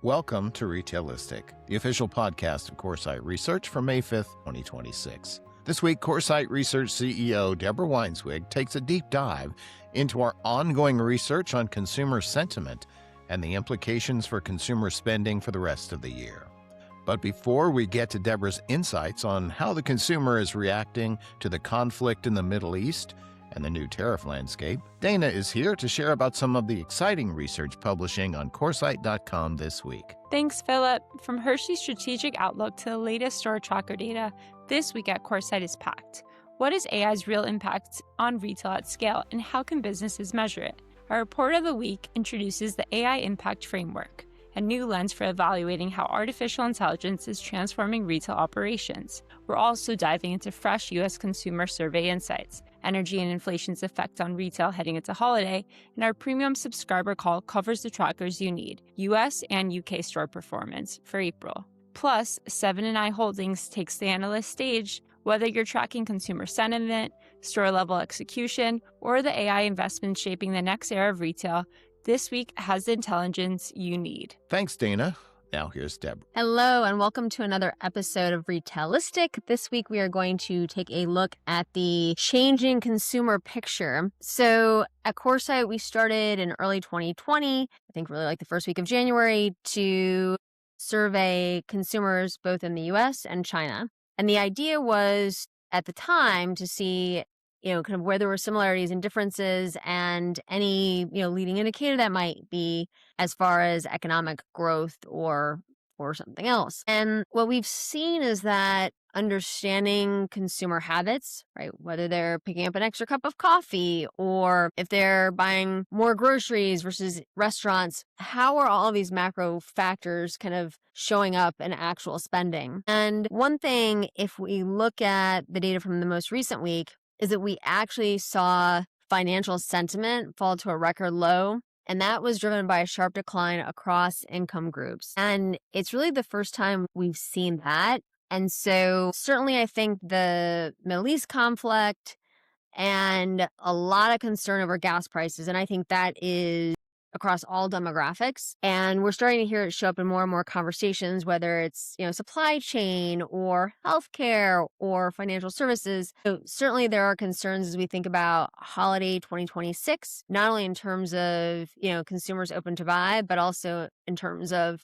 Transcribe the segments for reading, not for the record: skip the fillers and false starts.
Welcome to Retailistic, the official podcast of Coresight Research for May 5th, 2026. This week, Coresight Research CEO Deborah Weinswig takes a deep dive into our ongoing research on consumer sentiment and the implications for consumer spending for the rest of the year. But before we get to Deborah's insights on how the consumer is reacting to the conflict in the Middle East and the new tariff landscape, Dana is here to share about some of the exciting research publishing on Coresight.com this week. Thanks, Philip. From Hershey's strategic outlook to the latest store tracker data, this week at Coresight is packed. What is AI's real impact on retail at scale, and how can businesses measure it? Our report of the week introduces the AI Impact Framework, a new lens for evaluating how artificial intelligence is transforming retail operations. We're also diving into fresh U.S. consumer survey insights, energy and inflation's effect on retail heading into holiday, and our premium subscriber call covers the trackers you need, U.S. and U.K. store performance for April. Plus, 7 & I Holdings takes the analyst stage. Whether you're tracking consumer sentiment, store-level execution, or the AI investments shaping the next era of retail, this week has the intelligence you need. Thanks, Dana. Now here's Deborah. Hello, and welcome to another episode of Retailistic. This week, we are going to take a look at the changing consumer picture. So at Coresight, we started in early 2020, I think really like the first week of January, to survey consumers both in the US and China. And the idea was at the time to see kind of where there were similarities and differences and any, leading indicator that might be as far as economic growth or something else. And what we've seen is that understanding consumer habits, right, whether they're picking up an extra cup of coffee or if they're buying more groceries versus restaurants, how are all of these macro factors kind of showing up in actual spending? And one thing, if we look at the data from the most recent week, is that we actually saw financial sentiment fall to a record low. And that was driven by a sharp decline across income groups. And it's really the first time we've seen that. And so certainly I think the Middle East conflict and a lot of concern over gas prices. And I think that is across all demographics. And we're starting to hear it show up in more and more conversations, whether it's, supply chain or healthcare or financial services. So certainly there are concerns as we think about holiday 2026, not only in terms of, consumers open to buy, but also in terms of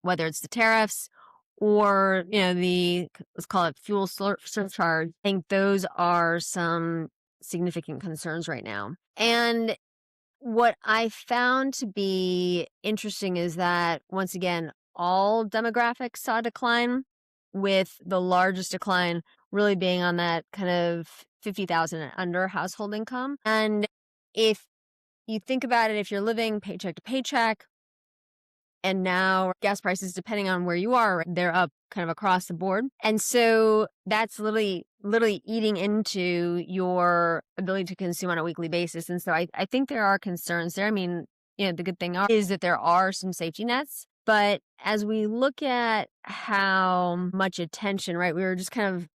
whether it's the tariffs or, let's call it fuel surcharge. I think those are some significant concerns right now. And what I found to be interesting is that, once again, all demographics saw a decline, with the largest decline really being on that kind of 50,000 and under household income. And if you think about it, if you're living paycheck to paycheck, and now gas prices, depending on where you are, they're up kind of across the board. And so that's literally eating into your ability to consume on a weekly basis. And so I think there are concerns there. I mean, the good thing is that there are some safety nets. But as we look at how much attention, right, we were just kind of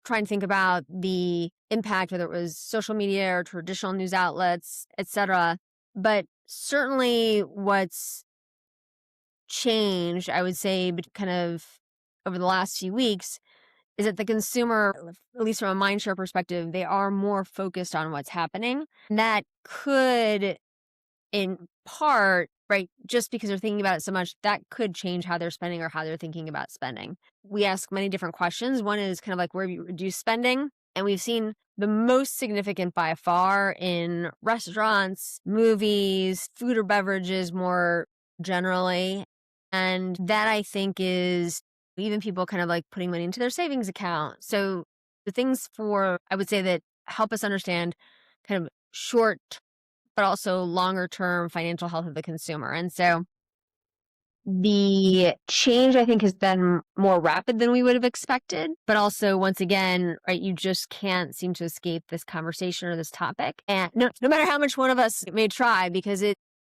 trying to think about the impact, whether it was social media or traditional news outlets, et cetera. But certainly what's changed, I would say, kind of over the last few weeks, is that the consumer, at least from a mindshare perspective, they are more focused on what's happening. And that could, in part, right, just because they're thinking about it so much, that could change how they're spending or how they're thinking about spending. We ask many different questions. One is kind of like, where have you reduced spending? And we've seen the most significant by far in restaurants, movies, food or beverages more generally. And that, I think, is even people kind of like putting money into their savings account. So the things I would say, that help us understand kind of short, but also longer term financial health of the consumer. And so the change, I think, has been more rapid than we would have expected. But also, once again, right, you just can't seem to escape this conversation or this topic. And no matter how much one of us may try, because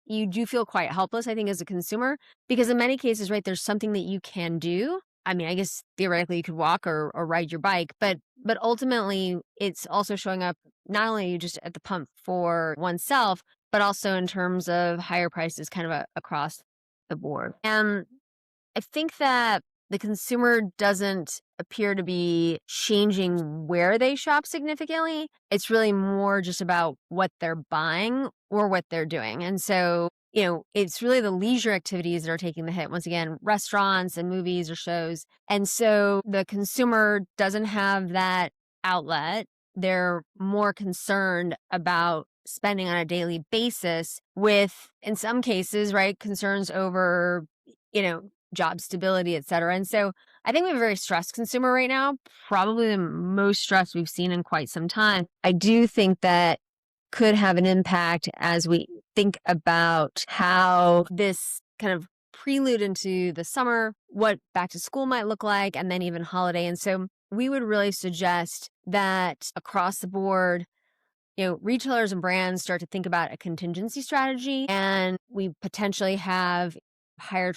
you do feel quite helpless, I think, as a consumer, because in many cases, right, there's something that you can do. I mean, I guess theoretically you could walk or ride your bike, but ultimately it's also showing up not only just at the pump for oneself, but also in terms of higher prices kind of across the board. And I think that the consumer doesn't appear to be changing where they shop significantly. It's really more just about what they're buying or what they're doing. And so, it's really the leisure activities that are taking the hit. Once again, restaurants and movies or shows. And so the consumer doesn't have that outlet. They're more concerned about spending on a daily basis with, in some cases, right, concerns over, job stability, et cetera. And so I think we have a very stressed consumer right now, probably the most stress we've seen in quite some time. I do think that could have an impact as we think about how this kind of prelude into the summer, what back to school might look like, and then even holiday. And so we would really suggest that across the board, retailers and brands start to think about a contingency strategy, and we potentially have higher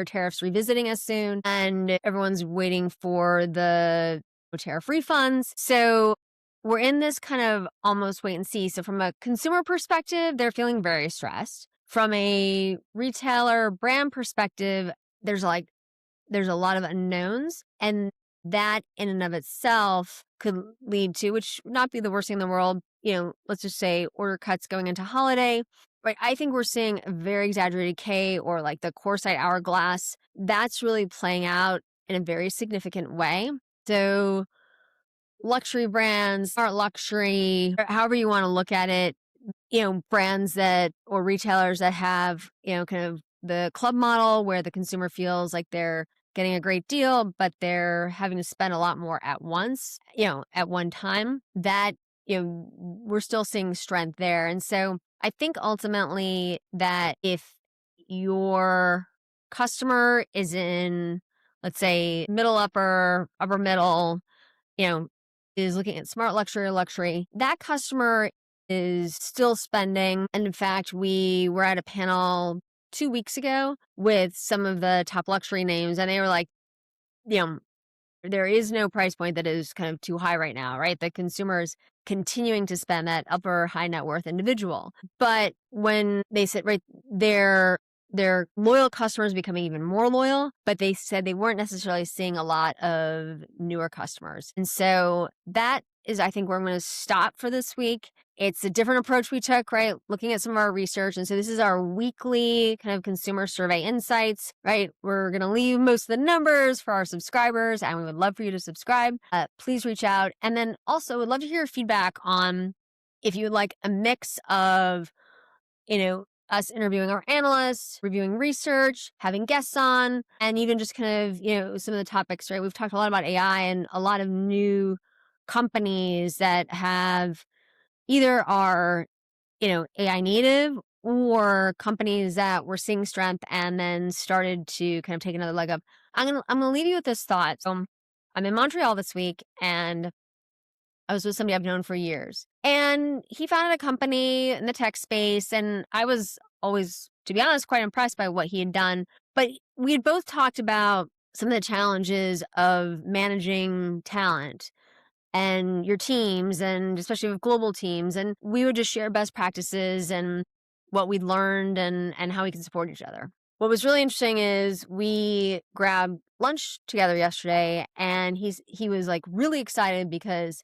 tariffs revisiting us soon, and everyone's waiting for the tariff refunds. So we're in this kind of almost wait and see. So from a consumer perspective, they're feeling very stressed. From a retailer brand perspective, there's a lot of unknowns, and that in and of itself could lead to, which would not be the worst thing in the world, let's just say order cuts going into holiday. Right. I think we're seeing a very exaggerated K, or like the Coresight hourglass. That's really playing out in a very significant way. So luxury brands, smart luxury, or however you want to look at it, brands that, or retailers that have, kind of the club model where the consumer feels like they're getting a great deal, but they're having to spend a lot more at once, at one time, that, we're still seeing strength there. And so I think ultimately that if your customer is in, let's say, middle, upper middle, is looking at smart luxury, that customer is still spending. And in fact, we were at a panel 2 weeks ago with some of the top luxury names, and they were like, there is no price point that is kind of too high right now, right? The consumer's continuing to spend, that upper high net worth individual. But when they said, right, their loyal customers becoming even more loyal, but they said they weren't necessarily seeing a lot of newer customers. And so that is, I think, where I'm going to stop for this week. It's a different approach we took, right? Looking at some of our research. And so this is our weekly kind of consumer survey insights, right? We're going to leave most of the numbers for our subscribers, and we would love for you to subscribe. Please reach out. And then also would love to hear your feedback on if you would like a mix of, us interviewing our analysts, reviewing research, having guests on, and even just kind of, some of the topics, right? We've talked a lot about AI and a lot of new companies that have either are, AI native, or companies that were seeing strength and then started to kind of take another leg up. I'm gonna leave you with this thought. So I'm in Montreal this week, and I was with somebody I've known for years, and he founded a company in the tech space, and I was always, to be honest, quite impressed by what he had done. But we had both talked about some of the challenges of managing talent and your teams, and especially with global teams. And we would just share best practices and what we'd learned and how we can support each other. What was really interesting is we grabbed lunch together yesterday, and he was like really excited because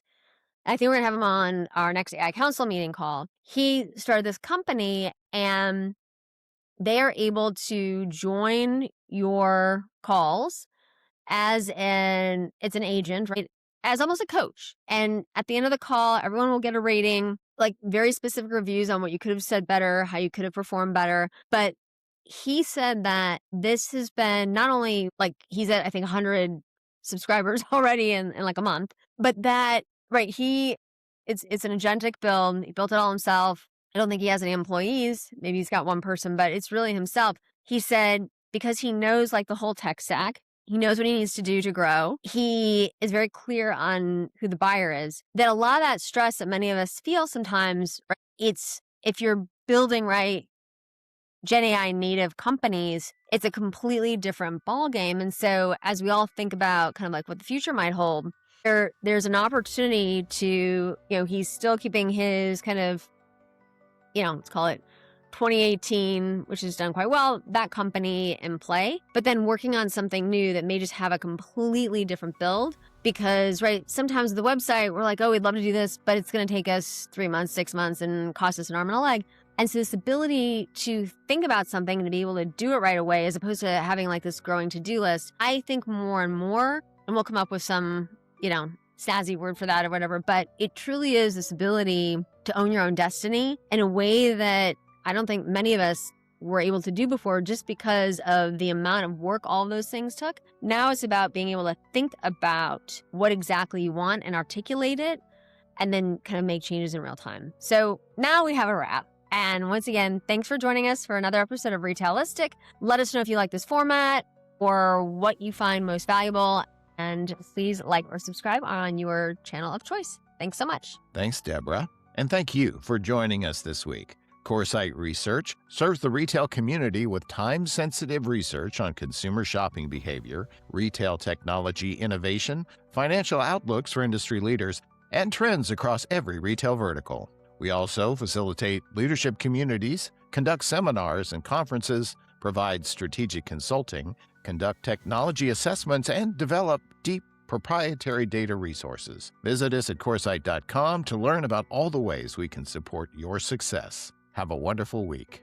I think we're gonna have him on our next AI Council meeting call. He started this company, and they are able to join your calls it's an agent, right? As almost a coach. And at the end of the call, everyone will get a rating, like very specific reviews on what you could have said better, how you could have performed better. But he said that this has been not only like he's at, I think, 100 subscribers already in like a month, but that, right, it's an agentic build. He built it all himself. I don't think he has any employees. Maybe he's got one person, but it's really himself. He said because he knows like the whole tech stack, he knows what he needs to do to grow. He is very clear on who the buyer is. That a lot of that stress that many of us feel sometimes, right, it's if you're building, right, Gen AI native companies, it's a completely different ballgame. And so as we all think about kind of like what the future might hold, there's an opportunity to, he's still keeping his kind of, let's call it 2018, which has done quite well, that company in play, but then working on something new that may just have a completely different build. Because, right, sometimes the website, we're like, oh, we'd love to do this, but it's going to take us 3 months, 6 months, and cost us an arm and a leg. And so this ability to think about something and to be able to do it right away, as opposed to having like this growing to-do list, I think more and more, and we'll come up with some, snazzy word for that or whatever, but it truly is this ability to own your own destiny in a way that I don't think many of us were able to do before, just because of the amount of work all of those things took. Now it's about being able to think about what exactly you want and articulate it, and then kind of make changes in real time. So now we have a wrap. And once again, thanks for joining us for another episode of Retailistic. Let us know if you like this format or what you find most valuable. And please like or subscribe on your channel of choice. Thanks so much. Thanks, Deborah. And thank you for joining us this week. Coresight Research serves the retail community with time-sensitive research on consumer shopping behavior, retail technology innovation, financial outlooks for industry leaders, and trends across every retail vertical. We also facilitate leadership communities, conduct seminars and conferences, provide strategic consulting, conduct technology assessments, and develop deep proprietary data resources. Visit us at Coresight.com to learn about all the ways we can support your success. Have a wonderful week.